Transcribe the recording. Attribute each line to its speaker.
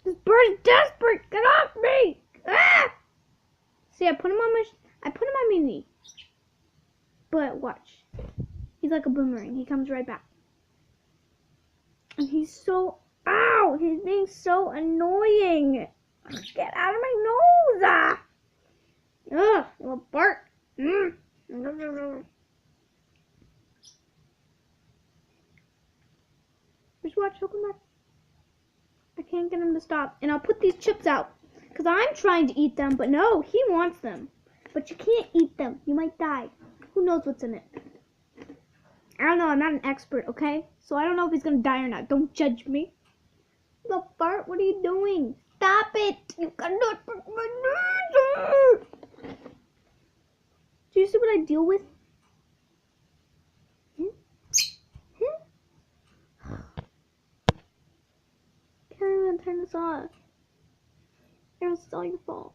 Speaker 1: This bird is desperate. Get off me! Ah! See, I put him on my knee. But watch. He's like a boomerang. He comes right back. And he's so... Ow! He's being so annoying. Get out of my nose! Ah! Ugh, little Bart. Just watch, he'll come back. I can't get him to stop. And I'll put these chips out. Because I'm trying to eat them, but no, he wants them. But you can't eat them. You might die. Who knows what's in it? I don't know. I'm not an expert, okay? So I don't know if he's going to die or not. Don't judge me. Little Bart, what are you doing? Stop it. You cannot put my nose. Do you see what I deal with? Can't even turn this off. It's all your fault.